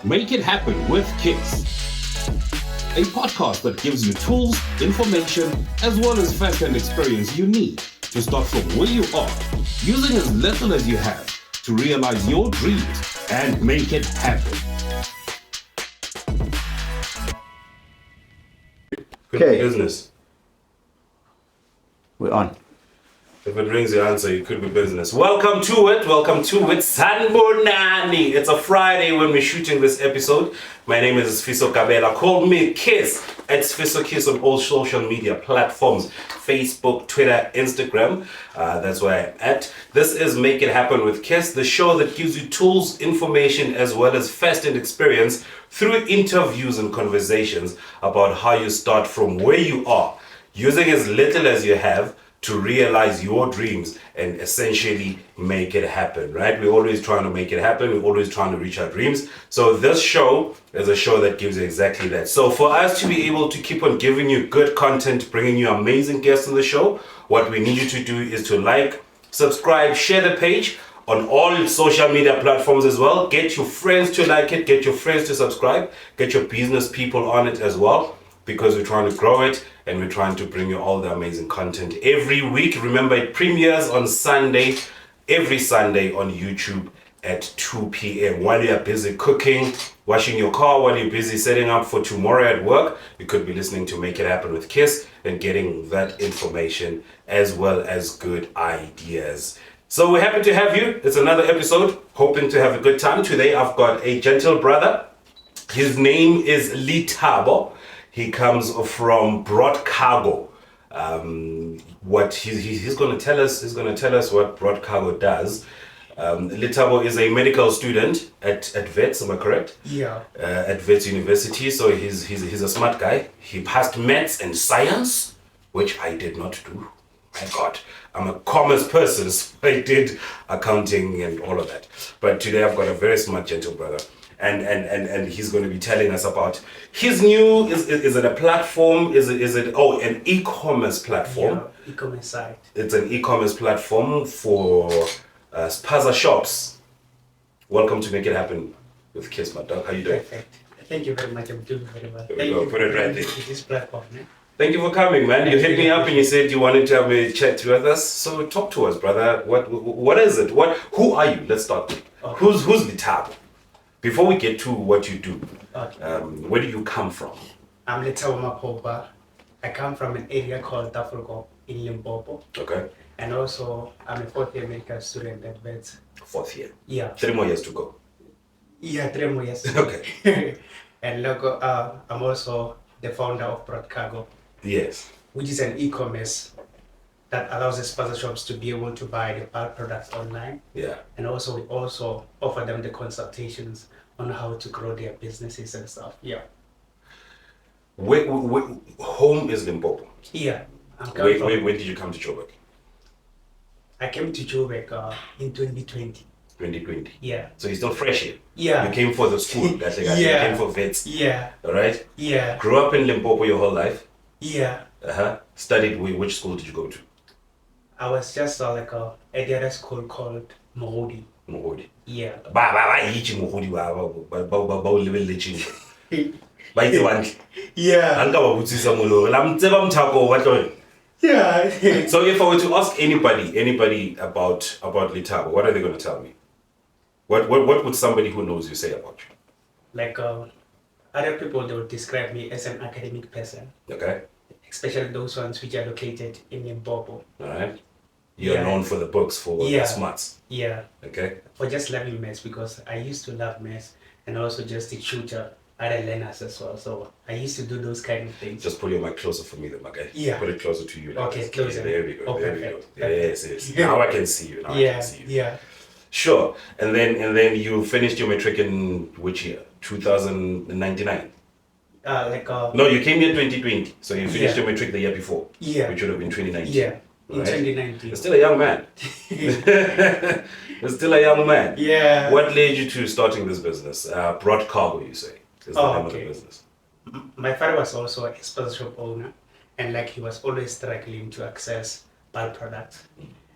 Make It Happen with Kiss, a podcast that gives you tools, information, as well as first-hand experience you need to start from where you are, using as little as you have to realize your dreams and make it happen. Okay. Business. We're on. If it rings your answer, it could be business. Welcome to it. Sanbonani. It's a Friday when we're shooting this episode. My name is Fiso Kabela. Call me Kiss. It's Fiso Kiss on all social media platforms. Facebook, Twitter, Instagram. That's where I'm at. This is Make It Happen with Kiss, the show that gives you tools, information, as well as first-hand experience through interviews and conversations about how you start from where you are, using as little as you have to realize your dreams and essentially make it happen, right? We're always trying to make it happen. We're always trying to reach our dreams. So this show is a show that gives you exactly that. So for us to be able to keep on giving you good content, bringing you amazing guests on the show, what we need you to do is to like, subscribe, share the page on all social media platforms as well. Get your friends to like it, get your friends to subscribe, get your business people on it as well, because we're trying to grow it and we're trying to bring you all the amazing content every week. Remember, it premieres on Sunday, every Sunday on YouTube at 2 p.m. While you're busy cooking, washing your car, while you're busy setting up for tomorrow at work, you could be listening to Make It Happen with Kiss and getting that information as well as good ideas. So we're happy to have you. It's another episode, hoping to have a good time. Today I've got a gentle brother. His name is Lethabo. He comes from BroughtCargo. What he's going to tell us what BroughtCargo does. Lethabo is a medical student at Wits, am I correct? Yeah. At Wits University, so he's a smart guy. He passed maths and science, which I did not do. My God, I'm a commerce person, so I did accounting and all of that. But today I've got a very smart, gentle brother. And he's going to be telling us about his new, is it a platform? Is it an e-commerce platform? Yeah, e-commerce site. It's an e-commerce platform for Spaza Shops. Welcome to Make It Happen with Kiss, my dog. How you doing? Perfect. Thank you very much. I'm doing very well. There we go. Put it right there. This platform, man. Thank you for coming, man. You hit me up and you said you wanted to have a chat with us. So talk to us, brother. What is it? Who are you? Let's start with. Okay. Who's Lethabo? Before we get to what you do, Okay. where do you come from? I'm Lethabo Maphopha. I come from an area called Thetha in Limpopo. Okay. And also, I'm a fourth-year medical student at Wits. Fourth year. Yeah. 3 more years to go. Yeah, 3 more years. Okay. And look, I'm also the founder of BroughtCargo, Yes. which is an e-commerce that allows the Spaza Shops to be able to buy the bulk products online. Yeah. And also, we also offer them the consultations on how to grow their businesses and stuff. Yeah. Where home is Limpopo. Yeah. I'm coming from, When did you come to Joburg? I came to Joburg in 2020. 2020. Yeah. So you're still fresh here. Yeah. You came for the school. That's it. You Yeah. came for vets. Yeah. All right. Yeah. Grew up in Limpopo your whole life. Yeah. Studied which school did you go to? I was just at the other school called Mohodi. Mohodi. Yeah. Ba yichi Mohodi ba lebelletseng. Ba itse bantle. Yeah. Anka ba botsisa mollo. La mtseba mthako wa tlo. Yeah. So if I were to ask anybody about Lethabo, what are they going to tell me? What would somebody who knows you say about you? Like other people, they would describe me as an academic person, Okay. especially those ones which are located in Limpopo. All right. You're Yeah. known for the books, for the Yeah. smarts. Yeah. Okay. For just loving maths, because I used to love maths and also just to tutor other learners as well. So I used to do those kind of things. Just pull your mic closer for me, then, okay? Yeah. Put it closer to you. like Okay, this. closer. Yeah, there we go. Oh, there we go. perfect. Yes. Now I can see you. Now I Yeah. can see you. Yeah. Sure. And then you finished your matric in which year? 2099. No, you came here 2020. So you finished Yeah. your matric the year before. Yeah. Which would have been 2019. Yeah. In Right. 2019. You're still a young man. You're still a young man. Yeah. What led you to starting this business? BroughtCargo, you say, is the name of the Okay. business. My father was also a Spaza Shop owner, and he was always struggling to access bulk products,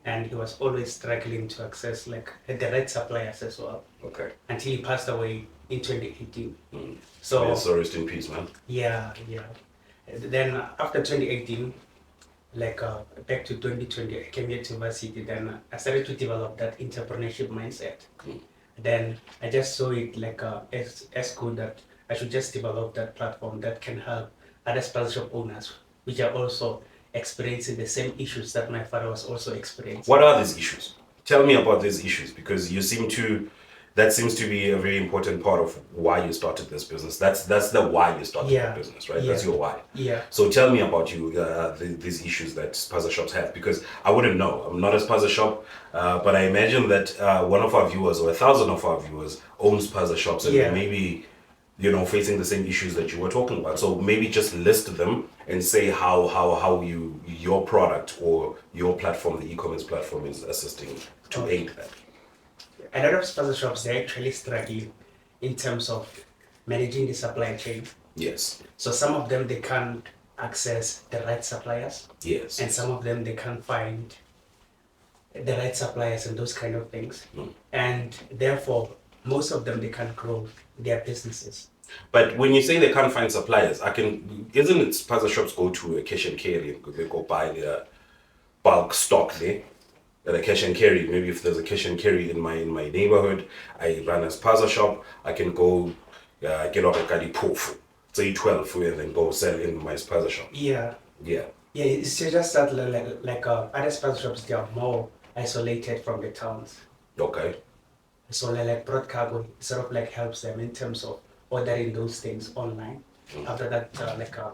and he was always struggling to access the right suppliers as well. Okay. Until he passed away in 2018. So rest in peace, man. Yeah. Then after 2018, back to 2020, I came here to university. Then I started to develop that entrepreneurship mindset. Then I just saw it as good that I should just develop that platform that can help other Spaza Shop owners, which are also experiencing the same issues that my father was also experiencing. What are these issues? Tell me about these issues, because that seems to be a very important part of why you started this business. That's the why you started the business, right? That's your why. Yeah. So tell me about these issues that Spaza Shops have, because I wouldn't know. I'm not a Spaza Shop, but I imagine that one of our viewers or 1,000 of our viewers owns Spaza Shops, and they may be, facing the same issues that you were talking about. So maybe just list them and say how your product or your platform, the e-commerce platform, is assisting to aid that. A lot of Spaza Shops, they're actually struggling in terms of managing the supply chain. Yes. So some of them, they can't access the right suppliers. Yes. And some of them, they can't find the right suppliers and those kind of things. And therefore, most of them, they can't grow their businesses. But when you say they can't find suppliers, isn't it Spaza Shops go to a cash and carry and they go buy their bulk stock there? At a cash and carry, maybe if there's a cash and carry in my neighborhood, I run a Spaza Shop, I can go get off a Limpopo, say 12, and then go sell in my Spaza Shop. Yeah, it's just that other Spaza Shops, they are more isolated from the towns. Okay. So BroughtCargo sort of helps them in terms of ordering those things online. After that,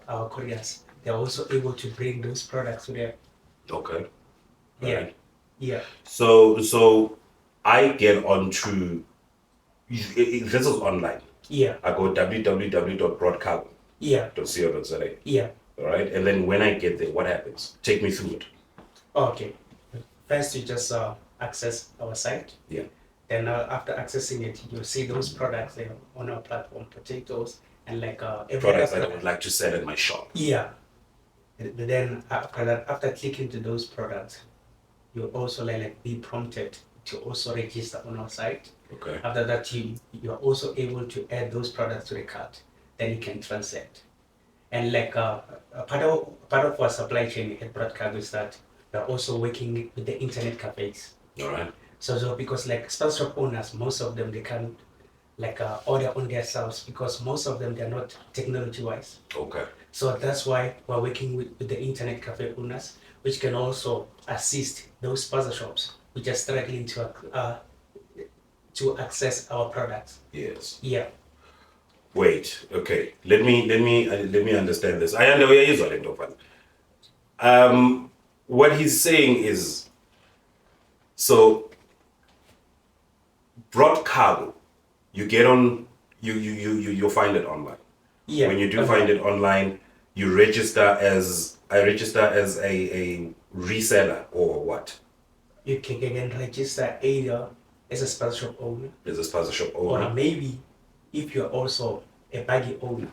our couriers, they're also able to bring those products to them. Okay. Right. Yeah. So I get onto this is online. Yeah. I go www.broughtcargo. Yeah. .co.za. Yeah. All right. And then when I get there, what happens? Take me through it. Okay. First, you just access our site. Yeah. Then after accessing it, you'll see those products there on our platform, potatoes and products that I would like to sell in my shop. Yeah. Then after clicking to those products, you'll also be prompted to also register on our site. Okay. After that, you're also able to add those products to the cart. Then you can transact. And part of our supply chain at BroughtCargo is that we're also working with the internet cafes. All right. So because Spaza Shop owners, most of them, they can't order on themselves because most of them, they're not technology wise. Okay. So that's why we're working with the internet cafe owners, which can also assist those Spaza Shops which are struggling to access our products. Yes. Yeah. Wait. Okay. Let me understand this. I know where you are. What he's saying is, so BroughtCargo, you get on, you find it online. Yeah. When you do find it online, you register as a reseller or what? You can register either as a Spaza Shop owner. As a Spaza Shop owner. Or maybe if you're also a buggy owner,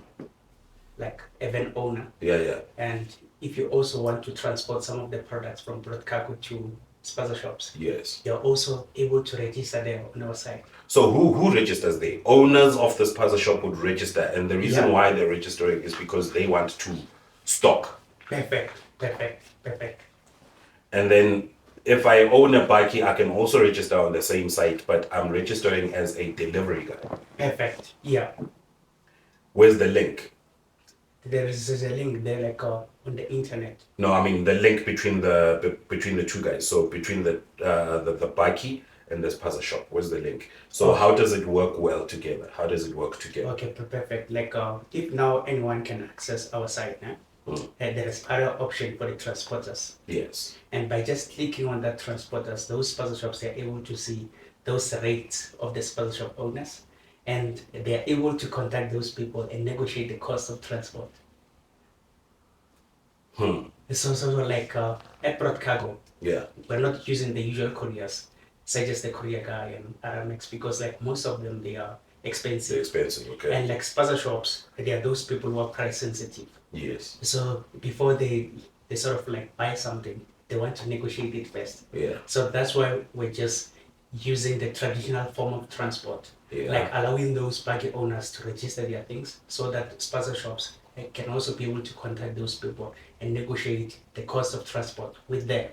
like a van owner. Yeah. And if you also want to transport some of the products from BroughtCargo to Spaza Shops, yes, you're also able to register there on our site. So who registers there? Owners of the Spaza Shop would register, and the reason why they're registering is because they want to stock. Perfect. And then if I own a bike, I can also register on the same site, but I'm registering as a delivery guy. Perfect. Yeah. Where's the link? There is a link there, on the internet. No, I mean the link between the two guys. So between the bikey and the Spaza Shop. Where's the link? So how does it work well together? How does it work together? Okay, perfect. If now anyone can access our site, there is other option for the transporters. Yes. And by just clicking on that transporters, those Spaza Shops, they're able to see those rates of the Spaza Shop owners, and they're able to contact those people and negotiate the cost of transport. So at BroughtCargo, we're not using the usual couriers, such as the Courier guy and Aramex, because most of them, they are expensive. Okay. And Spaza Shops, they are those people who are price sensitive. Yes. So before they sort of buy something, they want to negotiate it first. Yeah. So that's why we're just using the traditional form of transport, like allowing those buggy owners to register their things so that Spaza shops can also be able to contact those people and negotiate the cost of transport with them.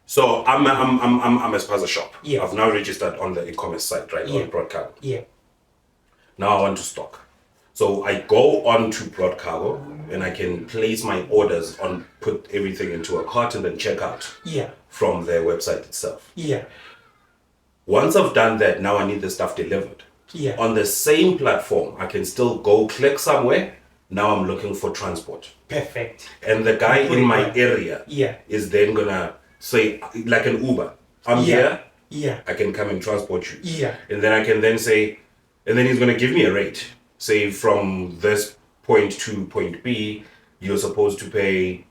So I'm a Spaza shop. Yeah. I've now registered on the e-commerce site, right? Yeah. On BroughtCargo. Yeah. Now I want to stock. So I go on to BroughtCargo and I can place my orders on, put everything into a cart and then check out Yeah. from their website itself. Yeah. Once I've done that, now I need the stuff delivered. Yeah. On the same platform, I can still go click somewhere. Now I'm looking for transport. Perfect. And the guy in my area Yeah. is then gonna say, like an Uber, I'm Yeah. here, Yeah. I can come and transport you. Yeah. And then I can then say, and then he's gonna give me a rate. Say from this point to point B, you're supposed to pay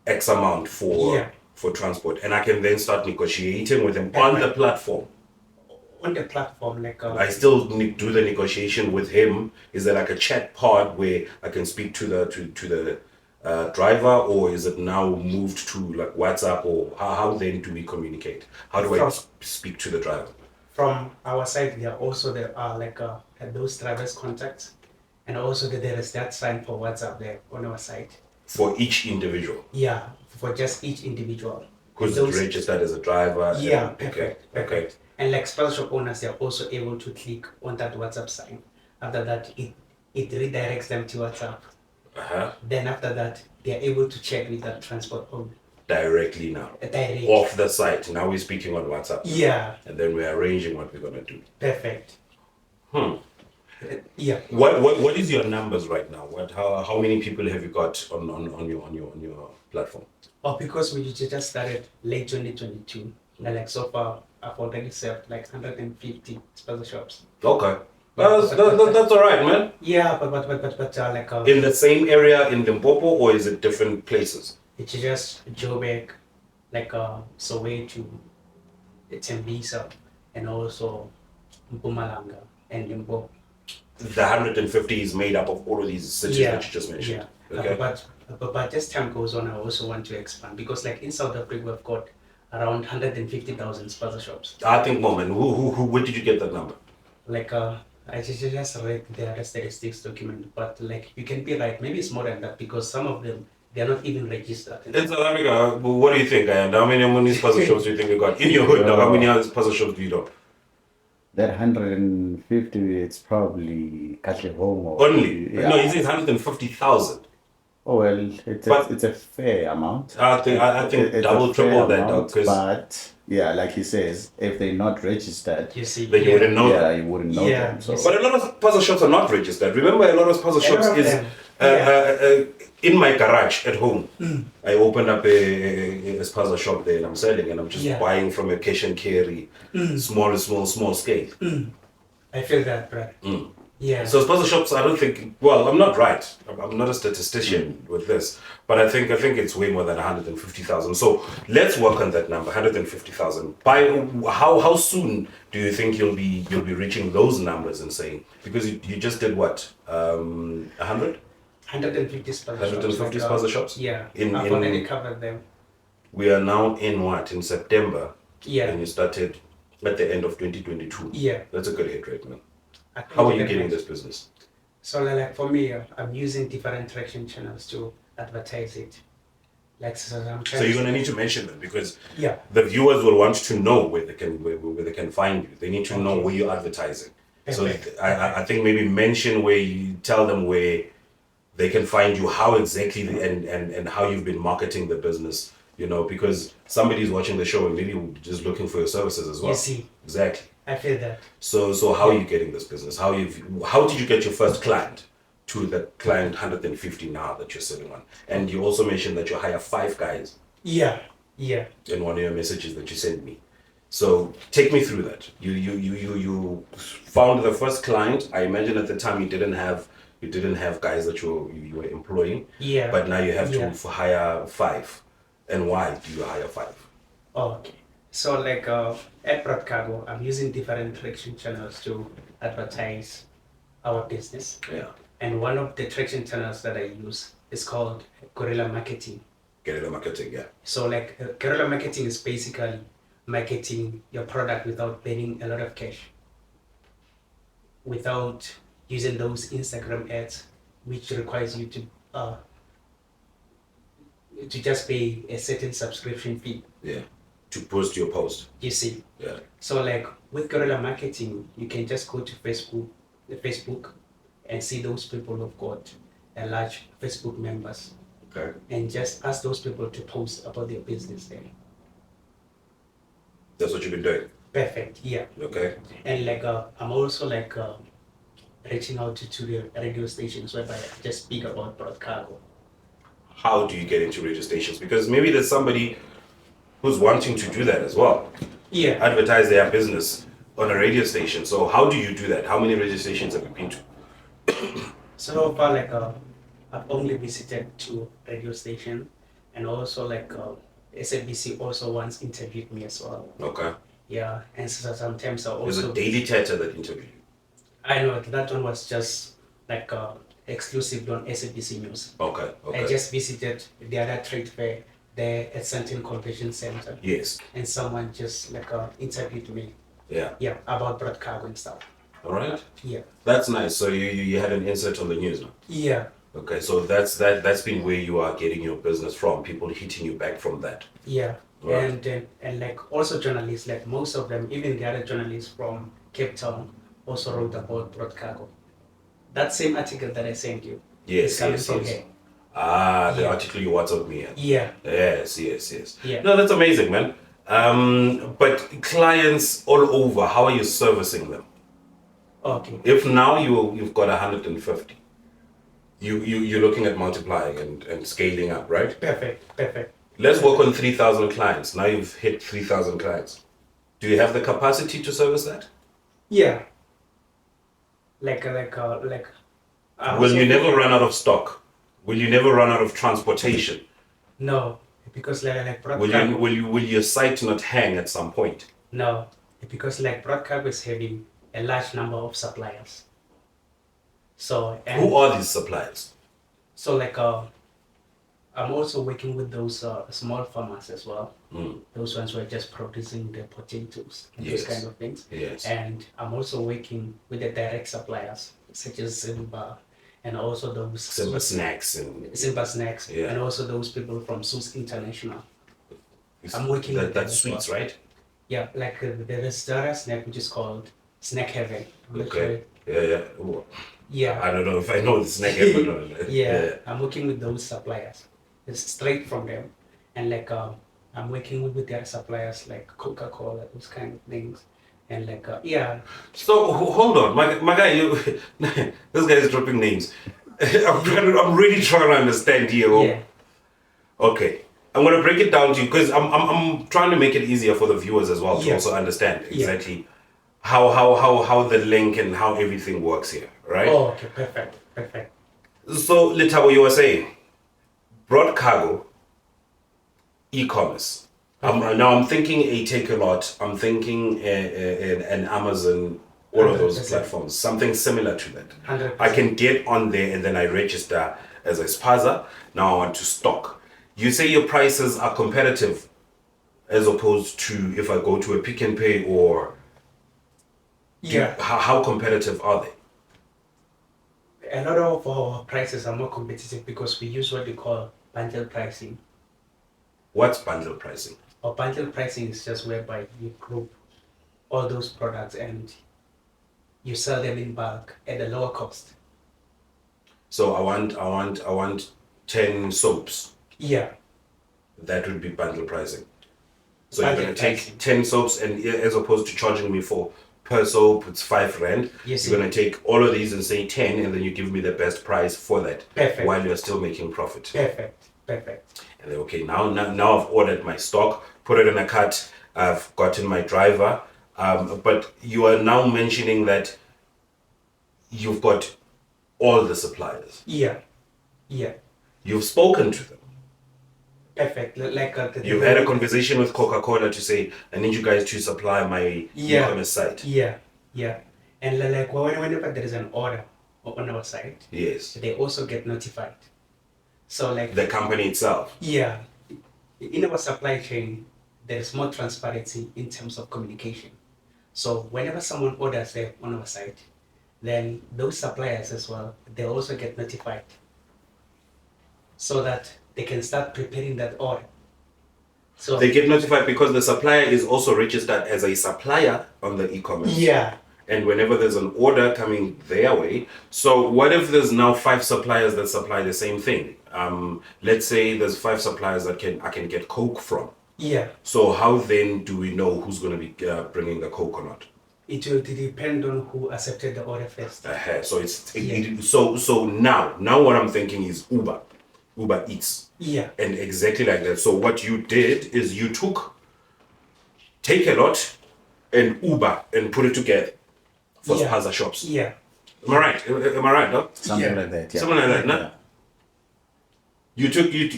X amount for transport. And I can then start negotiating with him on the platform. On the platform, like I still do the negotiation with him. Is there like a chat pod where I can speak to the driver, or is it now moved to like WhatsApp, or how then do we communicate? How do I speak to the driver? From our side, there also are like those drivers' contacts, and also there is that sign for WhatsApp there on our site. For each individual? Yeah, for just each individual. Who's registered as a driver? Yeah, and, perfect. Okay. And like Spaza shop owners, they are also able to click on that WhatsApp sign. After that, it redirects them to WhatsApp. Then after that, they are able to check with that transport owner. Directly now. Direct. Off the site. Now we're speaking on WhatsApp. Yeah. And then we're arranging what we're gonna do. Perfect. Yeah. What is your numbers right now? How many people have you got on your platform? Oh, because we just started late 2022. Like so far, I've already served like 150 Spaza shops. Okay. That's all right, man. Yeah, but like in the same area in Limpopo, or is it different places? It's just Joburg, like Soweto, Tembisa, and also Mpumalanga and Limpopo. The 150 is made up of all of these cities that you just mentioned. Yeah. Okay. But as time goes on, I also want to expand, because like in South Africa we've got around 150,000 Spaza shops. I think more, man. Where did you get that number? Like I just read the statistics document, but like you can be right, maybe it's more than that, because some of them, they're not even registered. In South Africa, what do you think? And how many Spaza shops do you think you got in your hood? How many other Spaza shops do you know? That 150, it's probably Katle Home. Only? Yeah. No, he says 150,000. Oh well, it's a fair amount. I think double, triple that, dog. But yeah, like he says, if they're not registered, you see, then you wouldn't know. Yeah, you wouldn't know them. So. But a lot of Spaza shops are not registered. Remember, a lot of Spaza shops is in my garage at home. I opened up a Spaza shop there, and I'm selling, and I'm just buying from a cash and carry, small scale. I feel that, bro. Yeah. So Spaza shops, I don't think. Well, I'm not right. I'm not a statistician with this, but I think it's way more than 150,000. So let's work on that number, 150,000. By how soon do you think you'll be reaching those numbers and saying, because you just did what 100? 150 Spaza shops. 150 Spaza shops. Yeah. I've already covered them. We are now in September. Yeah. And you started at the end of 2022. Yeah. That's a good hit rate, man. How are you getting this business? So like for me, I'm using different traction channels to advertise it. Like so you're gonna need to mention them, because yeah, the viewers will want to know where they can find you. They need to know where you're advertising. Perfect. So I think maybe mention where you tell them where they can find you, how exactly and how you've been marketing the business. You know, because somebody's watching the show and maybe just looking for your services as well. You see. Exactly. I feel that. So how are you getting this business? How did you get your first client to the client 150 now that you're selling on? And you also mentioned that you hire 5 guys. Yeah. In one of your messages that you sent me. So take me through that. You found the first client. I imagine at the time you didn't have guys that you were employing. Yeah. But now you have to hire 5. And why do you hire 5? Okay. So like at BroughtCargo, I'm using different traction channels to advertise our business. Yeah. And one of the traction channels that I use is called guerrilla marketing. Guerrilla marketing, yeah. So like guerrilla marketing is basically marketing your product without burning a lot of cash. without using those Instagram ads, which requires you to just pay a certain subscription fee. Yeah. To post your post. You see. Yeah. So like with guerrilla marketing, you can just go to Facebook, and see those people who've got a large Facebook members. Okay. And just ask those people to post about their business there. That's what you've been doing. Perfect. Yeah. Okay. And like I'm also like reaching out to the radio stations whereby I just speak about BroughtCargo. How do you get into radio stations? Because maybe there's somebody who's wanting to do that as well. Yeah. Advertise their business on a radio station. So how do you do that? How many radio stations have you been to? So far, like I've only visited 2 radio stations, and also like SABC also once interviewed me as well. Okay. Yeah, and so sometimes I There's also a Daily Thetha that interviewed you. I know that one was just like exclusive on SABC News. Okay. Okay. I just visited the other trade fair there at Santin Convention Center. Yes. And someone just like interviewed me. Yeah. Yeah, about BroughtCargo and stuff. All right. Yeah. That's nice. So you had an insert on the news now. Yeah. Okay. So that's been where you are getting your business from. People hitting you back from that. Yeah. Right. And like also journalists, like most of them, even the other journalists from Cape Town, also wrote about BroughtCargo. That same article that I sent you. Yes. is coming Yes. from Yes. here. Ah, the Yeah. article you WhatsApp me. Yeah. Yes. Yeah. No, that's amazing, man. But clients all over, how are you servicing them? Okay. If now you've got 150, you're looking at multiplying and scaling up, right? Perfect. Let's work on 3,000 clients. Now you've hit 3,000 clients. Do you have the capacity to service that? Yeah. Like. Will you never run out of stock? Will you never run out of transportation? No, because like BroughtCargo. Will your site not hang at some point? No, because like BroughtCargo is having a large number of suppliers. So Who are these suppliers? So like I'm also working with those small farmers as well. Those ones who are just producing the potatoes, and Yes. those kind of things. Yes. And I'm also working with the direct suppliers such as Simba, and also those Simba Snacks and Simba Snacks, Yeah. and also those people from Sus International. I'm working with them that's as sweets, well. right? Yeah, like there's the other snack which is called Snack Heaven. Okay. Yeah. Ooh. Yeah. I don't know if I know the snack ever. No. Yeah, I'm working with those suppliers. It's straight from them, and like I'm working with their suppliers like Coca-Cola, those kind of things, and like yeah. So hold on, my guy, this guy is dropping names. I'm really trying to understand here. Yeah. Okay, I'm gonna break it down to you because I'm trying to make it easier for the viewers as well to Yeah. also understand exactly how the link and how everything works here, right? Oh, okay, perfect. So Lethabo, you were saying BroughtCargo, e-commerce. Now I'm thinking a Take-A-Lot. I'm thinking an Amazon, all of those 100%. platforms. Something similar to that. 100%. I can get on there and then I register as a Spaza. Now I want to stock. You say your prices are competitive as opposed to if I go to a Pick and Pay or Yeah. how competitive are they? A lot of our prices are more competitive because we use what we call bundle pricing. What's bundle pricing? Or bundle pricing is just whereby you group all those products and you sell them in bulk at a lower cost. So I want 10 soaps. Yeah. That would be bundle pricing. So Bundle you're going to take pricing. 10 soaps and as opposed to charging me for per soap, it's 5 rand. Yes, You're going to take all of these and say 10 and then you give me the best price for that. Perfect. While you're still making profit. Perfect. And then, okay, now I've ordered my stock, put it in a cart, I've gotten my driver. But you are now mentioning that you've got all the suppliers. Yeah. You've spoken to them. Perfect. Like You've had a conversation with Coca-Cola to say, I need you guys to supply my e-commerce site. Yeah. And like whenever there is an order on our site, Yes. they also get notified. So like The company itself. yeah, in our supply chain, there is more transparency in terms of communication. So whenever someone orders there on our site, then those suppliers as well, they also get notified so that they can start preparing that order. So They get notified because the supplier is also registered as a supplier on the e-commerce. yeah, And whenever there's an order coming their way, so what if there's now 5 suppliers that supply the same thing? Let's say there's 5 suppliers that I can get Coke from. yeah. So how then do we know who's going to be bringing the Coke or not? It will depend on who accepted the order first. So so now what I'm thinking is Uber Eats. Yeah, And exactly like that. So what you did is you took Take a Lot and Uber and put it together for Yeah. Spaza Shops. yeah, Am I right? Am I right, no? Something Yeah. like that. Yeah. Something like that, no? Yeah.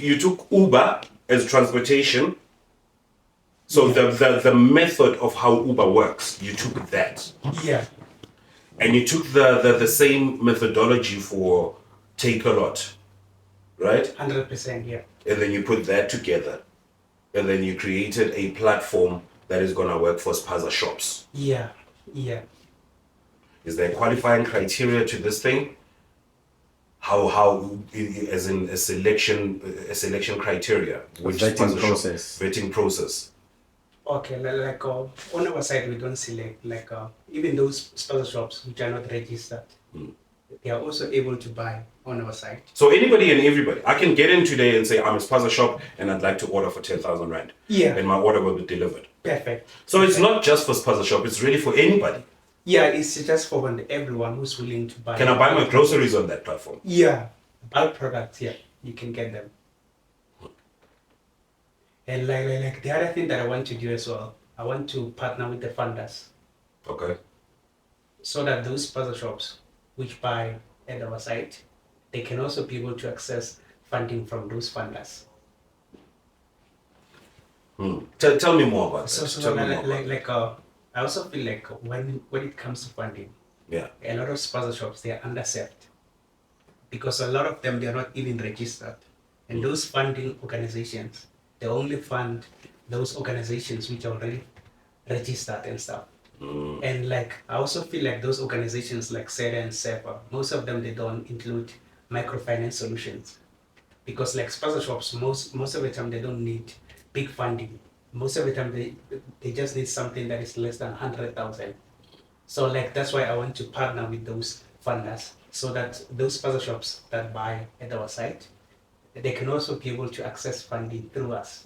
You took Uber as transportation. So the method of how Uber works, you took that. yeah, And you took the same methodology for Take a Lot, right? 100%, yeah. And then you put that together. And then you created a platform that is going to work for Spaza Shops. Yeah, yeah. Is there qualifying criteria to this thing? How as in a selection criteria? Vetting Spaza process. Vetting process. Okay, like on our side, we don't select, like even those Spaza shops which are not registered, they are also able to buy on our site. So anybody and everybody, I can get in today and say I'm a Spaza Shop and I'd like to order for 10,000 rand. Yeah. And my order will be delivered. Perfect. So it's not just for Spaza Shop, it's really for anybody. Yeah, it's just for everyone who's willing to buy. Can I buy my groceries on that platform? Yeah, bulk products, yeah, you can get them. And like the other thing that I want to do as well, I want to partner with the funders Okay. so that those Spaza shops which buy at our site, they can also be able to access funding from those funders. Tell me more about that. So Tell me more about I also feel like when it comes to funding, yeah. a lot of Spaza shops, they are underserved because a lot of them, they are not even registered. And those funding organizations, they only fund those organizations which are already registered and stuff. And like I also feel like those organizations like SEDA and SEPA, most of them, they don't include microfinance solutions because like Spaza shops, most of the time they don't need big funding. Most of the time they just need something that is less than 100,000. So like that's why I want to partner with those funders so that those Spaza shops that buy at our site, they can also be able to access funding through us.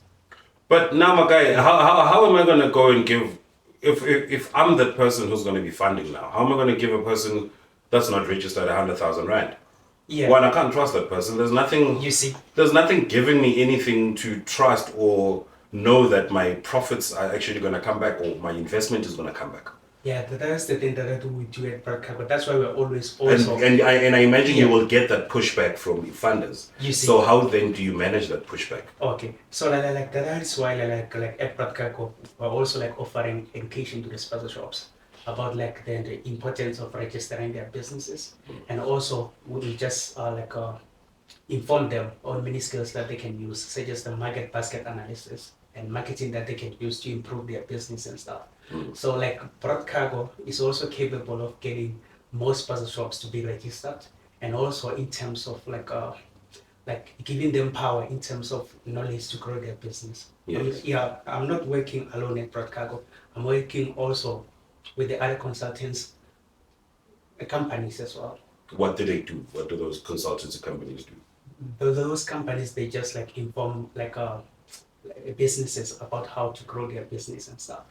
But now, my guy, how am I going to go and give, if I'm the person who's going to be funding now, how am I going to give a person that's not registered 100,000 rand? Yeah. One, I can't trust that person. There's nothing, You see. there's nothing giving me anything to trust or know that my profits are actually going to come back or my investment is going to come back. Yeah, that's the thing that I do with you at BroughtCargo. That's why we're always And, also. and I imagine you Yeah. will get that pushback from your funders. You see. So how then do you manage that pushback? Okay, so like that is why like at BroughtCargo we're also like offering education to the Spaza shops about like the importance of registering their businesses, and also we just inform them on many skills that they can use, such as the market basket analysis and marketing that they can use to improve their business and stuff. So like BroughtCargo is also capable of getting more Spaza shops to be registered, and also in terms of like giving them power in terms of knowledge to grow their business. Yes. I'm not working alone at BroughtCargo. I'm working also with the other consultants, companies as well. What do they do? What do those consultancy companies do? Those companies, they just like inform businesses about how to grow their business and stuff.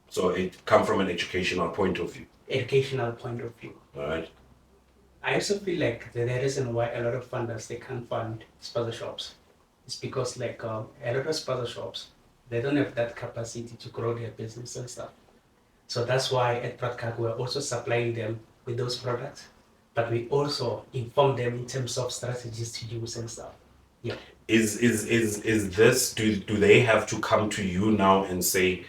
So it come from an educational point of view, Educational point of view. all right? I also feel like the reason why a lot of funders, they can't fund Spaza shops is because like a lot of Spaza shops, they don't have that capacity to grow their business and stuff. So that's why at BroughtCargo we're also supplying them with those products, but we also inform them in terms of strategies to use and stuff. Yeah. Is this, do they have to come to you now and say,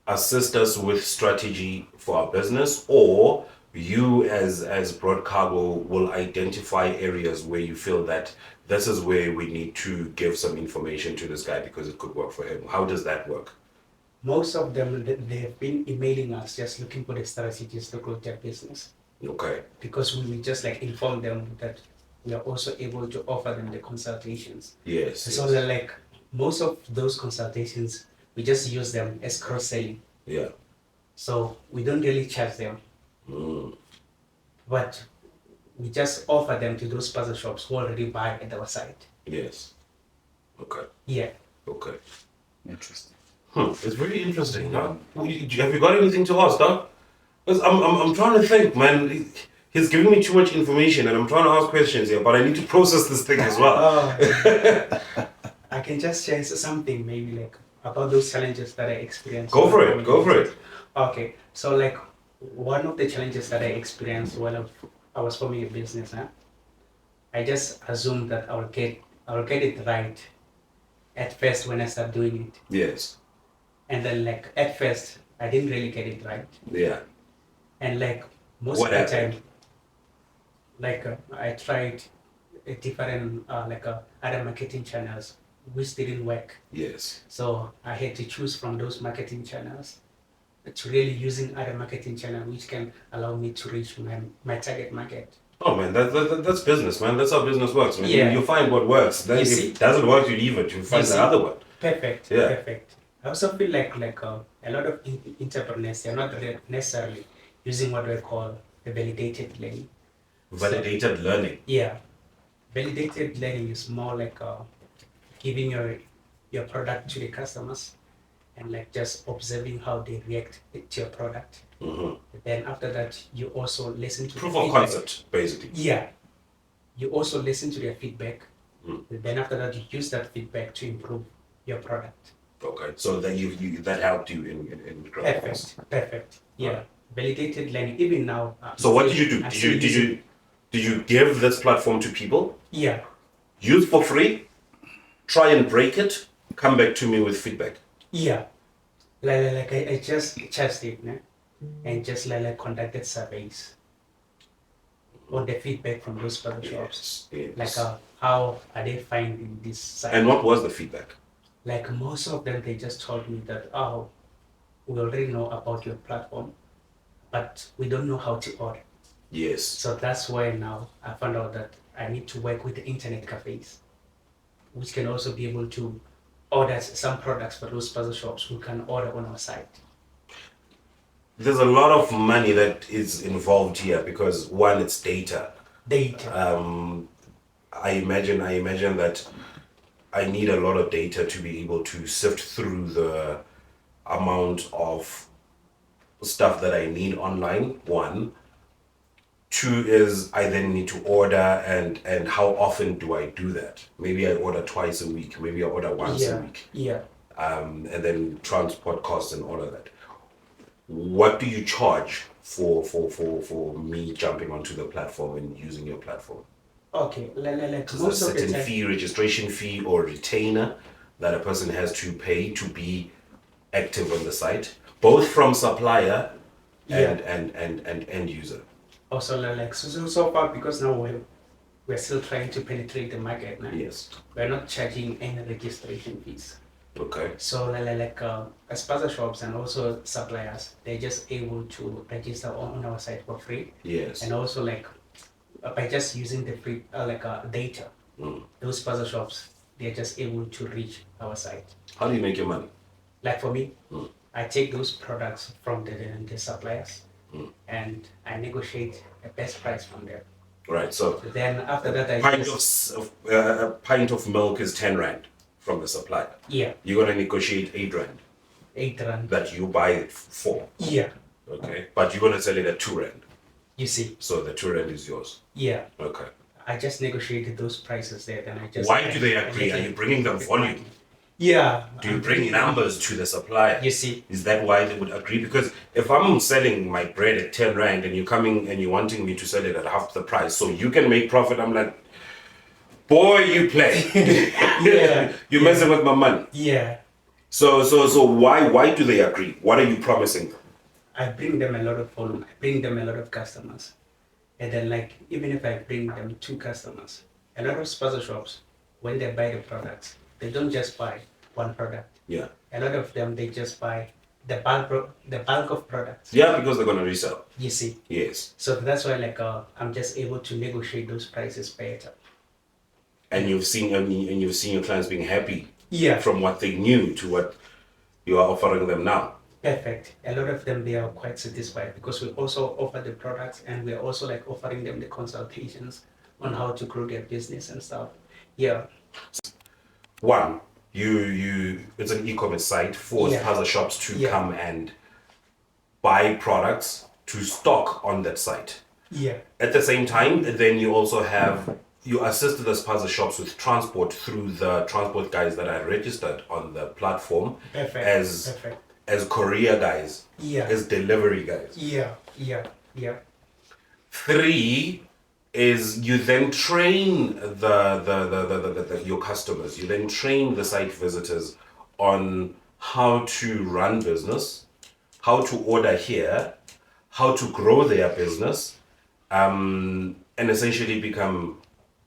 assist us with strategy for our business, or you as BroughtCargo will identify areas where you feel that this is where we need to give some information to this guy because it could work for him? How does that work? Most of them, they have been emailing us just looking for the strategies to grow their business. Okay. because we just like inform them that we are also able to offer them the consultations. Yes. So yes. like most of those consultations, we just use them as cross-selling. Yeah. So we don't really charge them, Mm. but we just offer them to those Spaza shops who already buy at our site. Yes. Okay. Yeah. Okay. Interesting. It's very interesting, huh? Have you got anything to ask, huh? 'Cause I'm trying to think, man. He's giving me too much information, and I'm trying to ask questions here, but I need to process this thing as well. I can just share something maybe like about those challenges that I experienced. Go for it. Go for it. Okay, so like one of the challenges that I experienced while I was forming a business, I just assumed that I'll get it right at first when I start doing it, Yes. and then like at first I didn't really get it right, Yeah. and like most What of the happened? time, like I tried different other marketing channels which didn't work. Yes. So I had to choose from those marketing channels to really using other marketing channel which can allow me to reach my target market. Oh man, that's business, man. That's how business works, man. Yeah. You find what works. Then You if see? it doesn't work, you leave it. You find You the see? other one. Perfect. Yeah. Perfect. I also feel like a lot of entrepreneurs, they're not necessarily using what we call the validated learning. Validated learning. Yeah. Validated learning is more like giving your product to the customers and like just observing how they react to your product. Mm-hmm. Then after that, you also listen to Proof the of feedback. concept, basically. Yeah. You also listen to their feedback. Mm. Then after that, you use that feedback to improve your product. Okay, so that you that helped you in growing. Perfect. Yeah. Validated learning. Even now. So what did you do? I'm Did still you did using- you did you give this platform to people? Yeah. Use for free, try and break it, come back to me with feedback. Yeah. Like I just tested it, né? And just like conducted surveys on the feedback from those Spaza shops. Yes. Like how are they finding this site? And what was the feedback? Like most of them, they just told me that, oh, we already know about your platform, but we don't know how to order. Yes. So that's why now I found out that I need to work with the internet cafes, which can also be able to order some products for those Spaza shops who can order on our site. There's a lot of money that is involved here because one, it's data. I imagine that I need a lot of data to be able to sift through the amount of stuff that I need online. One. Two is I then need to order and how often do I do that? Maybe I order twice a week, maybe I order once a week. Yeah. And then transport costs and all of that. What do you charge for me jumping onto the platform and using your platform? Okay, like Is there a most of the certain time. fee, registration fee, or retainer that a person has to pay to be active on the site, both from supplier and end user? Also, like so far, because now we're still trying to penetrate the market now. Yes. We're not charging any registration fees. Okay. So Spaza shops and also suppliers, they're just able to register on our site for free. Yes. And also like by just using the free data, those Spaza shops, they're just able to reach our site. How do you make your money? Like for me, I take those products from the suppliers and I negotiate a best price from them. Right. So Then after that, I a pint of milk is 10 rand from the supplier. yeah, You're gonna negotiate 8 rand 8 rand. that you buy it for. Yeah, Okay. But you're gonna sell it at 2 rand. you see, So the 2 rand is yours. yeah. Okay. I just negotiated those prices there. Then I just. Why do they agree? Are you bringing them volume? Yeah. Do you bring numbers to the supplier? You see. Is that why they would agree? Because if I'm selling my bread at 10 rand and you're coming and you're wanting me to sell it at half the price, so you can make profit, I'm like, boy, you play. Yeah. You're messing with my money. Yeah. So why do they agree? What are you promising them? I bring them a lot of volume. I bring them a lot of customers. And then like, even if I bring them 2 customers, a lot of Spaza shops, when they buy the products, they don't just buy one product. Yeah. A lot of them, they just buy the bulk of products. Yeah, because they're gonna resell. You see. Yes. So that's why like I'm just able to negotiate those prices better. And you've seen your clients being happy. Yeah. From what they knew to what you are offering them now. Perfect. A lot of them, they are quite satisfied because we also offer the products and we are also like offering them the consultations on how to grow their business and stuff. Yeah. One, you it's an e-commerce site for Spaza shops to come and buy products to stock on that site. Yeah. At the same time, then you also have you assist the Spaza shops with transport through the transport guys that are registered on the platform. Perfect. As courier guys. Yeah. As delivery guys. Yeah. 3 is you then train the your customers. You then train the site visitors on how to run business, how to order here, how to grow their business, and essentially become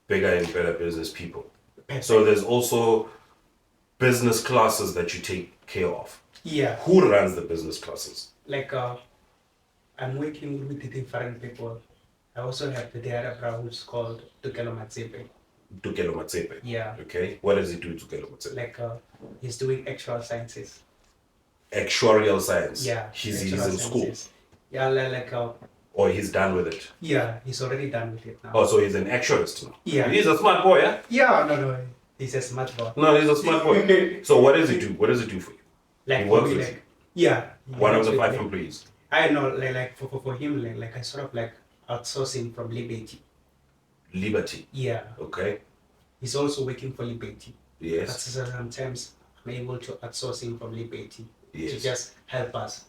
bigger and better business people. Perfect. So there's also business classes that you take care of. Yeah. Who runs the business classes? Like I'm working with the different people. I also have the other brother who's called Tukelo Matsepe. Tukelo Matsepe. Yeah. Okay. What does he do, Tukelo Matsepe? Like he's doing actual sciences. Actuarial science. Yeah. He's in actual school. sciences. Yeah, like Or he's done with it. yeah, he's already done with it now. Oh, so he's an actuarist now. Yeah. He's a smart boy, yeah? Yeah, no. He's a smart boy. No, he's a smart boy. So what does he do? What does he do for you? Like He works maybe, with like yeah. he One of works the with, 5 like, employees. I know, like for him, like I sort of like outsourcing from Liberty. Liberty. Yeah. Okay. He's also working for Liberty. But Yes. sometimes I'm able to outsource him from Liberty to Yes. just help us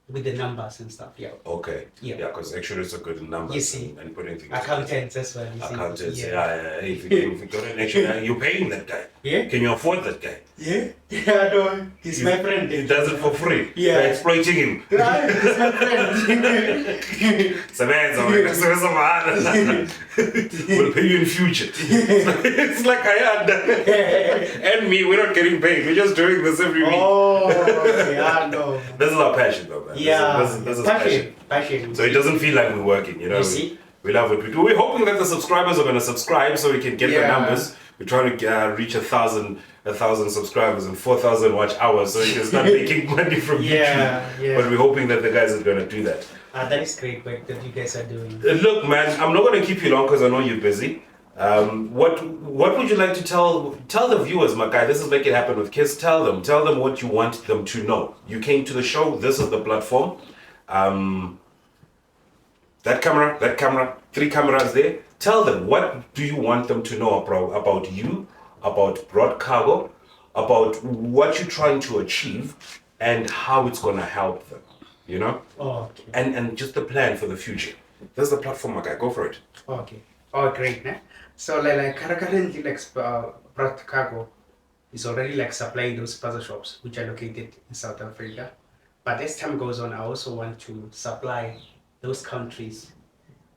with the numbers and stuff. Yeah. Okay. Yeah. Yeah, because actuaries are good in numbers You see. and putting things. Accountants as well. You see. Accountants. Yeah. If you got an actuary, you're paying that guy. Yeah. Can you afford that guy? Yeah. Yeah. No, he's my friend. He does it for free. Yeah. They're exploiting him. Right, he's my friend. Sebenza, sebenza mahalo. We'll pay you in future. It's like and me, we're not getting paid. We're just doing this every week. Oh, yeah, no. This is our passion, though, man. Yeah, This is passion. passion. So it doesn't feel like we're working, you know. You see? We love what we do. We're hoping that the subscribers are going to subscribe so we can get the Yeah. numbers. We're trying to reach 1,000 subscribers and 4,000 watch hours so we can start making money from Yeah, YouTube. yeah. But we're hoping that the guys are going to do that. That is great work that you guys are doing. Look, man, I'm not going to keep you long because I know you're busy. What would you like to tell the viewers, my guy? This is Make It Happen with Kiss. Tell them what you want them to know. You came to the show. This is the platform. That camera, 3 cameras there. Tell them, what do you want them to know about you, about BroughtCargo, about what you're trying to achieve, and how it's going to help them, you know? Oh, okay. And just the plan for the future. That's the platform, my guy. Go for it. Okay. Oh, great. Né? So, like currently, like BroughtCargo is already like supplying those Spaza shops, which are located in South Africa. But as time goes on, I also want to supply those countries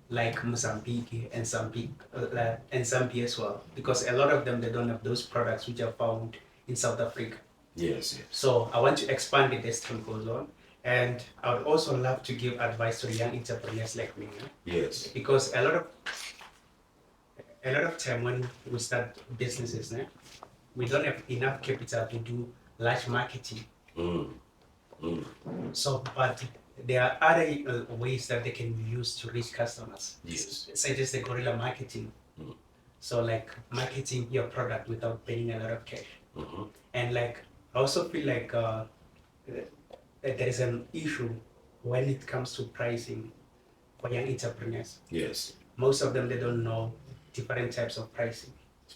like Mozambique and Zambia as well, because a lot of them, they don't have those products which are found in South Africa. Yes. So I want to expand it as time goes on, and I would also love to give advice to young entrepreneurs like me. Yes. Because a lot of time when we start businesses, we don't have enough capital to do large marketing. So, but there are other ways that they can use to reach customers. Yes. Such as the guerrilla marketing. So, like marketing your product without paying a lot of cash. And like, I also feel like that there is an issue when it comes to pricing for young entrepreneurs. Yes. Most of them, they don't know different types of pricing.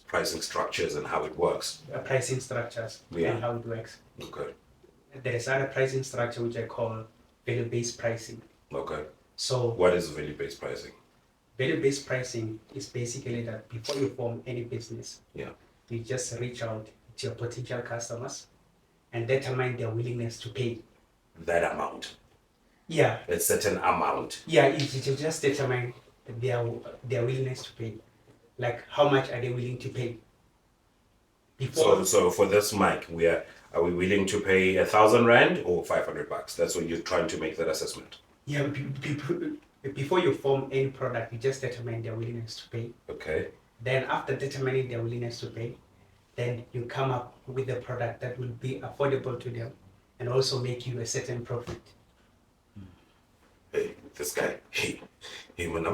Pricing structures and how it works. Pricing structures and how it works. Okay. There is other pricing structure which I call value-based pricing. Okay. So What is value-based pricing? value-based pricing is basically that before you form any business, Yeah. you just reach out to your potential customers and determine their willingness to pay. That amount. Yeah, A certain amount. yeah, you just determine their willingness to pay. Like how much are they willing to pay? Before, So for this mic, are we willing to pay 1,000 rand or 500 bucks? That's what you're trying to make that assessment. yeah, before you form any product, you just determine their willingness to pay. Okay. Then after determining their willingness to pay, then you come up with a product that will be affordable to them and also make you a certain profit. Hey, this guy. Hey, man.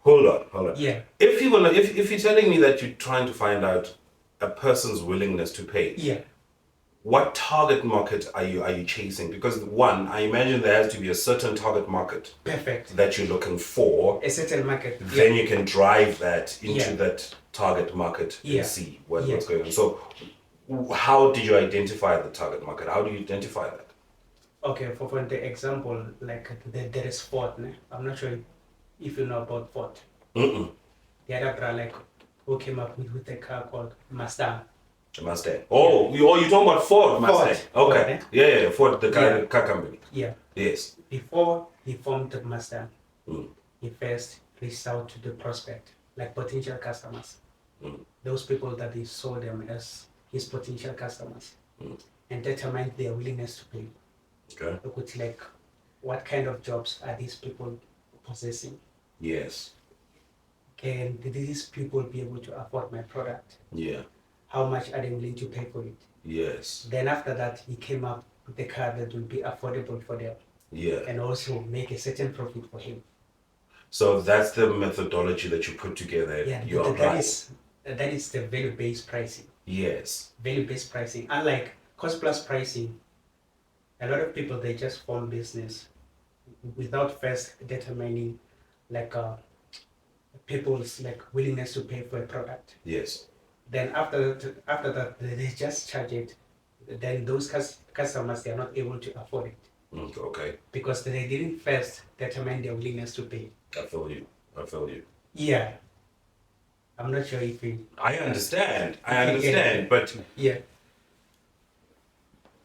Hold on. Yeah, If you're telling me that you're trying to find out a person's willingness to pay, yeah, what target market are you chasing? Because one, I imagine there has to be a certain target market perfect. that you're looking for. A certain market. Then you can drive that into Yeah. that target market Yeah. and see what's Yeah. going on. So, how did you identify the target market? How do you identify that? Okay, for the example, like there is Ford. Ne? I'm not sure if you know about Ford. Mm-mm. The other brand like who came up with a car called Mustang. The Mustang. Oh, you're talking about Ford Mustang. Ford, Okay. eh? Yeah, Ford, the Yeah. car company. Yeah. Yes. Before he formed the Mustang, Mm. he first reached out to the prospect, like potential customers. Mm. Those people that he saw them as his potential customers, and determined their willingness to pay. Okay. Look at like what kind of jobs are these people possessing? Yes. Can these people be able to afford my product? Yeah. How much are they willing to pay for it? Yes. Then after that, he came up with the car that will be affordable for them Yeah. and also make a certain profit for him. So that's the methodology that you put together. Yeah, You that apply. that is the value-based pricing. Yes. Value-based pricing, unlike cost-plus pricing, a lot of people they just form business without first determining like people's like willingness to pay for a product. Yes. Then after that they just charge it. Then those customers they are not able to afford it Okay. because they didn't first determine their willingness to pay. I feel you. Yeah, I'm not sure if we. I understand. Yeah. But Yeah,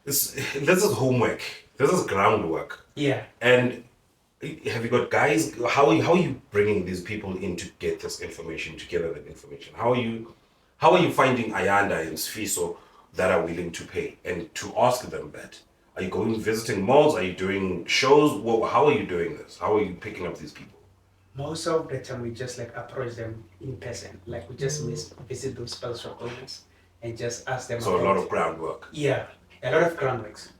this is homework. This is groundwork. yeah. And have you got guys? How are you bringing these people in to get this information, to gather that information? How are you finding Ayanda and Sfiso that are willing to pay and to ask them that? Are you going visiting malls? Are you doing shows? How are you doing this? How are you picking up these people? Most of the time we just like approach them in person. Like we just visit those Spaza Shop owners and just ask them. So a about, lot of groundwork. Yeah, a lot of groundworks.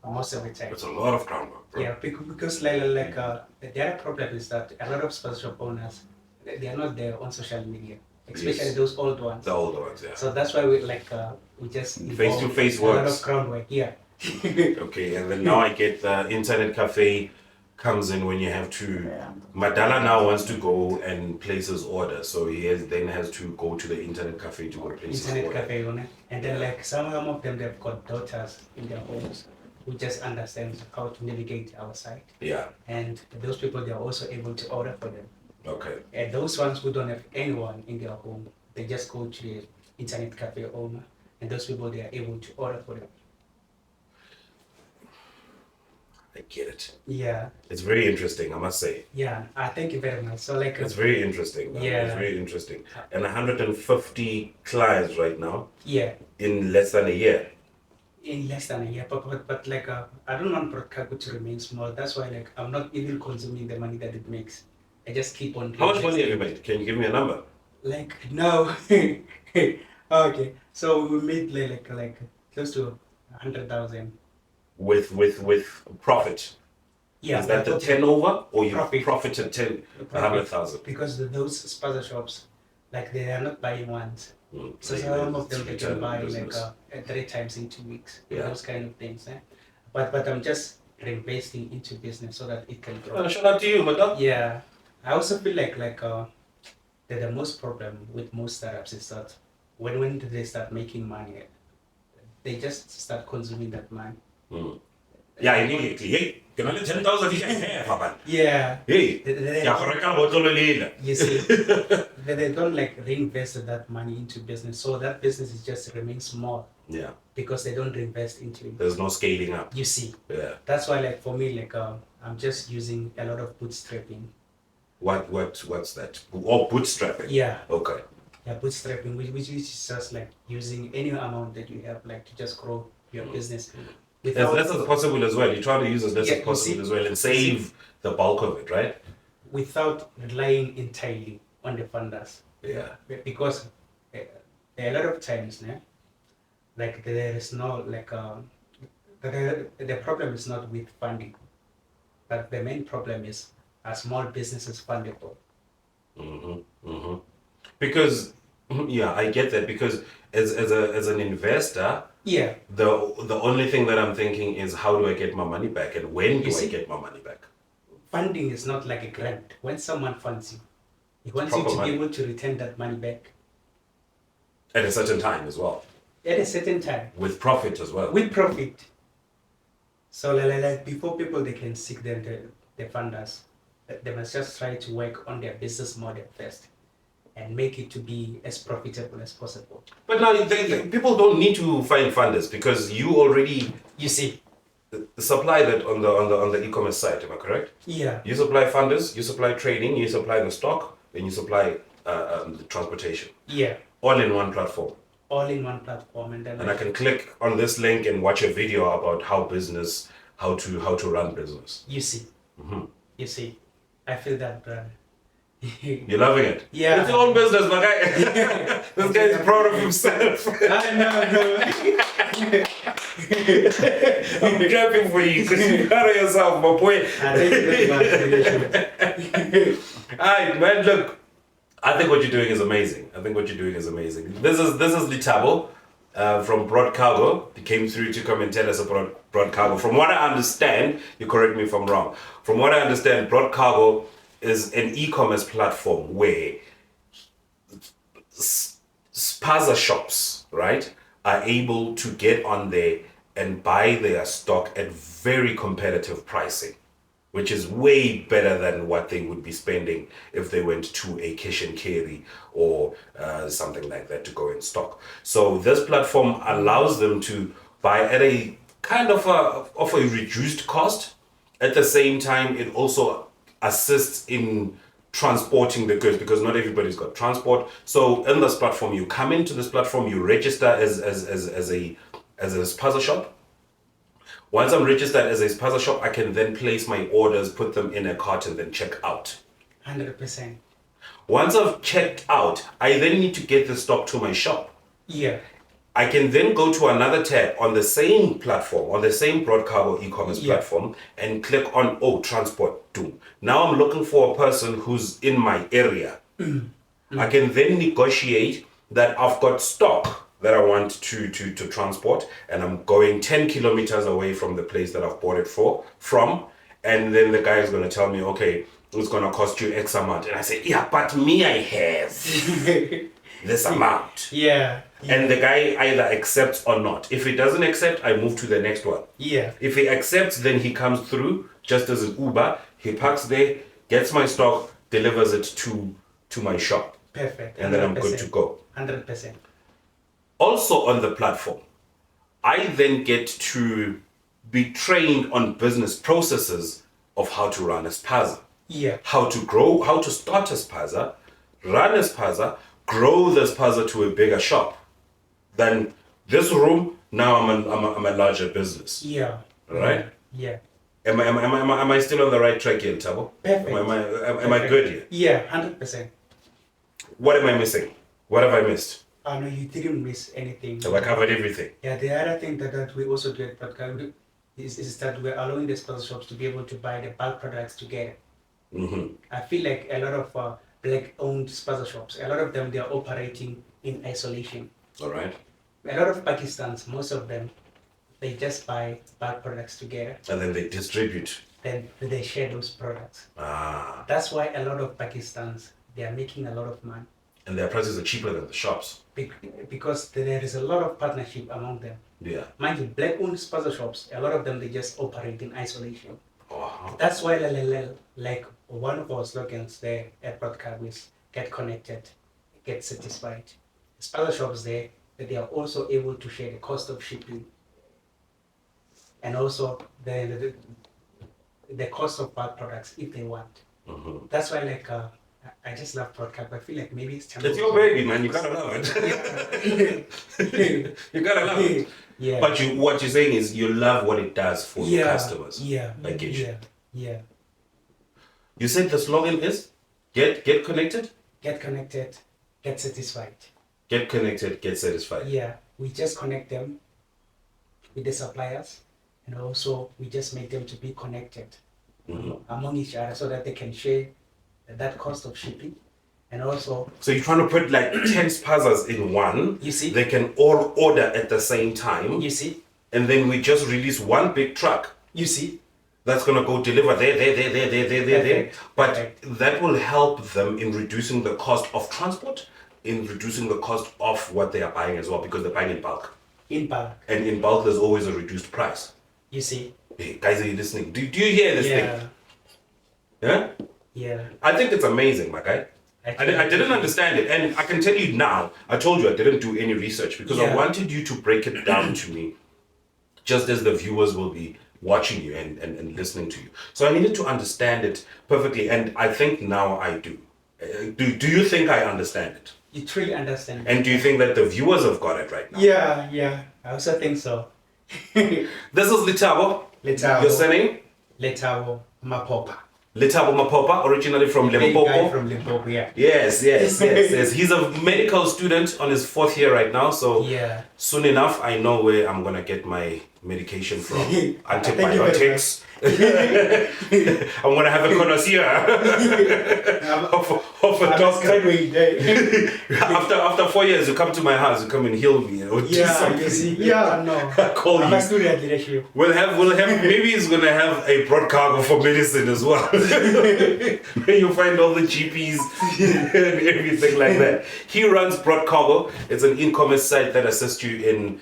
Most of the time. It's a lot of groundwork, bro. Yeah, because the other problem is that a lot of Spaza Shop owners they are not there on social media, especially Yes. those old ones. The older ones, yeah. So that's why we just Face-to-face involve a lot works. of groundwork. Yeah. Okay, and then now I get the internet cafe comes in when you have to. Yeah. Madala now wants to go and place his order, so then has to go to the internet cafe to go place his Internet order. cafe owner, and then like some of them they've got daughters in their homes who just understand how to navigate our site, Yeah. and those people they are also able to order for them. Okay. And those ones who don't have anyone in their home, they just go to the internet cafe owner, and those people they are able to order for them. I get it. Yeah, It's very interesting, I must say. yeah. Thank you very much. So like, It's very interesting. man. Yeah. It's very interesting. And 150 clients right now yeah, in less than a year. in less than a year. But like, I don't want BroughtCargo to remain small. That's why like I'm not even consuming the money that it makes. I just keep on. How much money have you made? Can you give me a number? Like no. Okay, so we made like close to 100,000. With profit. Yeah, Is that the profit. turnover or you Profit. profited Profit. 100,000? Because those Spaza shops, like they are not buying once. Mm. So Yeah, some of them it's they return can buy business. like 3 times in 2 weeks. Yeah. Those kind of things. But I'm just reinvesting into business so that it can grow. Shout out to you, madam. Yeah, I also feel like the most problem with most startups is that when they start making money, they just start consuming that money. Mm. Yeah, immediately. Hey, can I 10,000 hair, Yeah. Hey, They- yeah, for a car, bottle of lila. You see, they don't like reinvest that money into business, so that business is just remain small Yeah, because they don't reinvest into it. there's no scaling up. You see, Yeah. that's why like for me I'm just using a lot of bootstrapping. What's that? Or bootstrapping? Yeah. Okay. Yeah, bootstrapping, which is just like using any amount that you have, like to just grow your business. As less as possible as well. You try to use as less as possible as well and save the bulk of it, right? Without relying entirely on the funders. Yeah. Because there are a lot of times now, like there is no like the problem is not with funding, but the main problem is are small businesses fundable. Because I get that, because as an investor, Yeah. the only thing that I'm thinking is how do I get my money back and when do I get my money back? Funding is not like a grant. When someone funds you, he wants you to be able to return that money back At a certain time as well. at a certain time With profit as well. with profit. So like before people they can seek the funders, they must just try to work on their business model first and make it to be as profitable as possible. But now people don't need to find funders because you already You see? supply that on the e-commerce site. Am I correct? Yeah. You supply funders, you supply trading, you supply the stock, and you supply the transportation. Yeah. All in one platform. All in one platform, and then And I can click on this link and watch a video about how to run business. you see. You see. I feel that, brother. You're loving it. Yeah. It's your own business, my guy. This guy is proud of himself. I know. I'm clapping for you because you carry yourself, my boy. Alright, man. Look, I think what you're doing is amazing. This is Lethabo from BroughtCargo. He came through to come and tell us about BroughtCargo. From what I understand, you correct me if I'm wrong. From what I understand, BroughtCargo is an e-commerce platform where Spaza shops, right, are able to get on there and buy their stock at very competitive pricing, which is way better than what they would be spending if they went to a cash and carry or something like that to go in stock. So this platform allows them to buy at a kind of a reduced cost. At the same time, it also assists in transporting the goods because not everybody's got transport. So in this platform, you come into this platform, you register as a Spaza Shop. Once I'm registered as a Spaza Shop, I can then place my orders, put them in a cart, and then check out. 100%. Once I've checked out, I then need to get the stock to my shop. Yeah. I can then go to another tab on the same platform, on the same BroughtCargo e-commerce platform, and click on, transport. Now I'm looking for a person who's in my area. I can then negotiate that I've got stock that I want to transport, and I'm going 10 kilometers away from the place that I've bought it from, and then the guy is going to tell me, okay, it's going to cost you X amount. And I say, yeah, but me, I have this amount. Yeah. And the guy either accepts or not. If he doesn't accept, I move to the next one. Yeah. If he accepts, then he comes through just as an Uber. He parks there, gets my stock, delivers it to my shop. Perfect. 100%. And then I'm good to go. 100%. Also on the platform, I then get to be trained on business processes of how to run a Spaza. Yeah. How to grow, how to start a Spaza, run a Spaza, grow the Spaza to a bigger shop. Then this room, now I'm a larger business. Yeah. Right? Yeah. Am I still on the right track here, Lethabo? Perfect. Am I good here? Yeah, 100%. What am I missing? What have I missed? Oh no, you didn't miss anything. Have I covered everything? Yeah, the other thing that we also do at BroughtCargo is that we're allowing the Spaza shops to be able to buy the bulk products together. I feel like a lot of black-owned Spaza shops, a lot of them, they are operating in isolation. All right. A lot of Pakistans, most of them, they just buy bulk products together. And then they distribute. Then they share those products. Ah. That's why a lot of Pakistans, they are making a lot of money. And their prices are cheaper than the shops. Because there is a lot of partnership among them. Yeah. Mind you, black-owned Spaza shops, a lot of them, they just operate in isolation. Oh. That's why, like one of our slogans there at BroughtCargo is get connected, get satisfied. Spaza shops there, they are also able to share the cost of shipping and also the cost of bulk products if they want. That's why like I just love BroughtCargo. I feel like maybe it's time. It's your baby, man. You gotta love it. You gotta love it. Yeah. But what you're saying is you love what it does for your customers. Yeah. I get you. Yeah. You said the slogan is get connected? Get connected, get satisfied. Get connected, get satisfied. Yeah. We just connect them with the suppliers, and also we just make them to be connected among each other so that they can share that cost of shipping. And also, so you're trying to put like 10 spazas in one. You see? They can all order at the same time. you see, And then we just release one big truck you see, that's gonna go deliver there. Perfect. But Perfect. that will help them in reducing the cost of transport, in reducing the cost of what they are buying as well, because they're buying in bulk. in bulk, And in bulk, there's always a reduced price. you see. Hey, guys, are you listening? Do you hear this thing? Yeah? Yeah. I think it's amazing, my guy. I didn't understand it. And I can tell you now, I told you I didn't do any research because I wanted you to break it down to me just as the viewers will be watching you and listening to you. So I needed to understand it perfectly. And I think now I do. Do you think I understand it? You truly understand. And do you think that the viewers have got it right now? Yeah. I also think so. This is Lethabo. Lethabo. Your surname? Lethabo Maphopha. Lethabo Maphopha, originally from Big guy Limpopo. from Limpopo, yeah. Yes. He's a medical student on his 4th year right now. So Yeah. soon enough, I know where I'm going to get my medication from. Thank you very Antibiotics. I'm going to have a connoisseur of a doctor. After 4 years, you come to my house, you come and heal me. Or do Yeah, something. you see. Yeah, no. Call I'm you. a student leadership. We'll have maybe he's gonna have a BroughtCargo for medicine as well. Where you find all the GPs and everything like that. He runs BroughtCargo. It's an e-commerce site that assists you in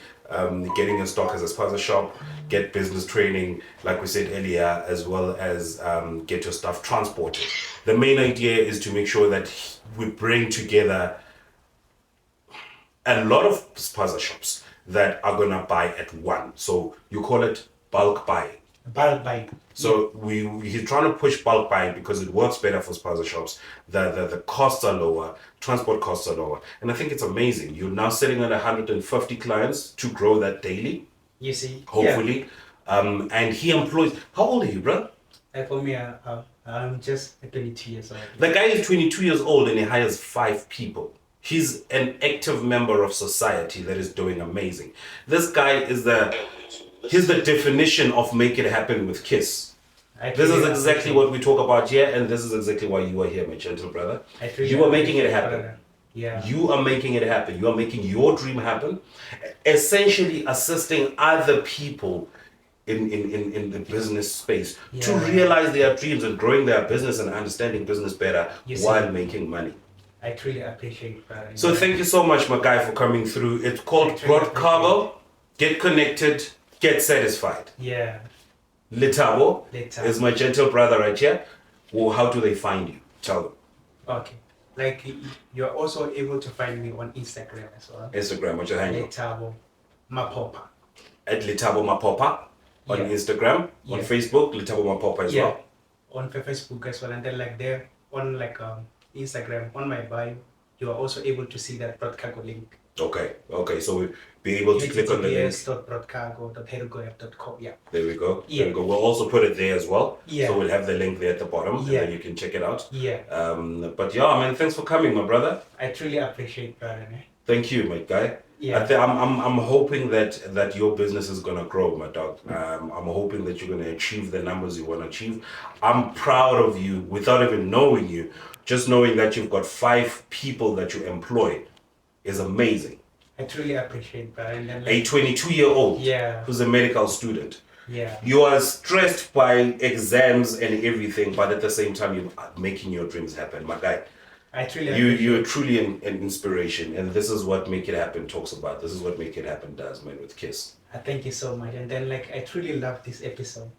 getting your stock as a Spaza Shop, get business training, like we said earlier, as well as get your stuff transported. The main idea is to make sure that we bring together a lot of Spaza shops that are gonna buy at one. So you call it bulk buying. Bulk buying. So he's trying to push bulk buying because it works better for Spaza shops. The costs are lower, transport costs are lower, and I think it's amazing. You're now sitting at 150 clients to grow that daily, You see. hopefully. And he employs. How old are you, bro? Yeah. For me, I'm just 22 years old. The guy is 22 years old and he hires 5 people. He's an active member of society that is doing amazing. This guy is he's the definition of make it happen with Kiss. This is exactly what we talk about here, and this is exactly why you are here, my gentle brother. You are making it happen. Yeah. You are making it happen. You are making your dream happen. Essentially assisting other people in the business space to realize their dreams and growing their business and understanding business better while making money. I truly appreciate that. So thank you so much, my guy, for coming through. It's called BroughtCargo. Get connected, get satisfied. Yeah. Lethabo Lethabo. is my gentle brother right here. Well, how do they find you? Tell them. Okay. Like you're also able to find me on Instagram as well. Instagram, what's your handle? Lethabo Maphopha. At Lethabo Maphopha on Instagram. On Facebook, Lethabo Maphopha as well. On Facebook as well, and then like there on like Instagram on my bio, you are also able to see that BroughtCargo link. Okay, so we'll be able to click on the link. https.broughtcargo.com. Yeah. There we go. There we go. We'll also put it there as well. Yeah. So we'll have the link there at the bottom, and then you can check it out. Yeah. But yeah, man, thanks for coming, my brother. I truly appreciate that. Thank you, my guy. Yeah. I'm hoping that your business is gonna grow, my dog. I'm hoping that you're gonna achieve the numbers you want to achieve. I'm proud of you without even knowing you. Just knowing that you've got 5 people that you employ is amazing. I truly appreciate that. And then, A 22-year-old who's a medical student. Yeah. You are stressed by exams and everything, but at the same time, you're making your dreams happen, my guy. I truly You're truly an inspiration, and this is what Make It Happen talks about. This is what Make It Happen does, man, with Kiss. Thank you so much. And then like I truly love this episode.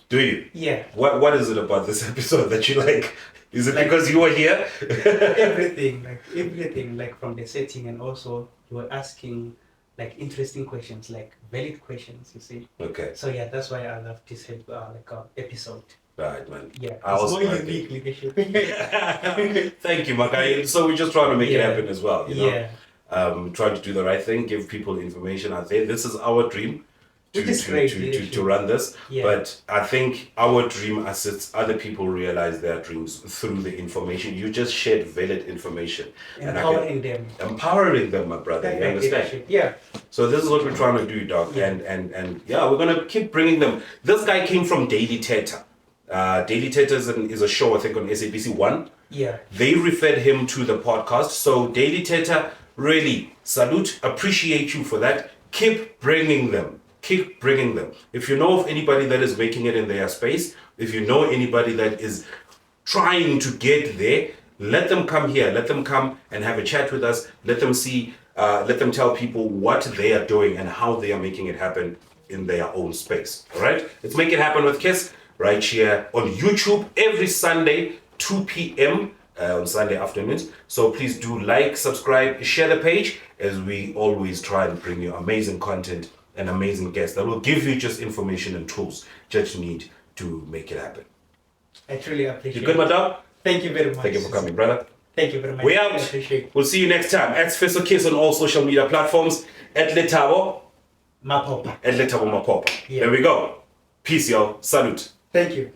Do you? Yeah. What is it about this episode that you like? Is it like, because you were here? everything like from the setting, and also you were asking like interesting questions, like valid questions, you see. Okay. So yeah, that's why I love this episode. Right, man. Yeah, I it's also more like unique leadership. it. Thank you, Makai. So we're just trying to make it Yeah. happen as well, you know. Yeah. Trying to do the right thing, give people information out there. This is our dream Which is great, to leadership. run this. Yeah. But I think our dream assists other people realize their dreams through the information. You just shared valid information. Empowering them. Empowering them, my brother. You understand? Yeah. So this is what we're trying to do, dog. Yeah. And yeah, we're gonna keep bringing them. This guy came from Daily Thetha. Daily Thetha is a show, I think, on SABC 1. Yeah. They referred him to the podcast. So Daily Thetha, really salute, appreciate you for that. Keep bringing them. Keep bringing them. If you know of anybody that is making it in their space, if you know anybody that is trying to get there, let them come here. Let them come and have a chat with us. Let them see, let them tell people what they are doing and how they are making it happen in their own space. All right? Let's make it happen with Kiss right here on YouTube every Sunday, 2 p.m. On Sunday afternoons. So please do like, subscribe, share the page, as we always try and bring you amazing content and amazing guests that will give you just information and tools that you need to make it happen. I truly appreciate You good, my dog? Thank you very much. Thank you for coming, brother. Thank you very much. We I out. appreciate it. We'll see you next time at Spaza Kiss on all social media platforms at Lethabo Maphopha. Maphopha. Yeah. There we go. Peace, y'all. Salute. Thank you.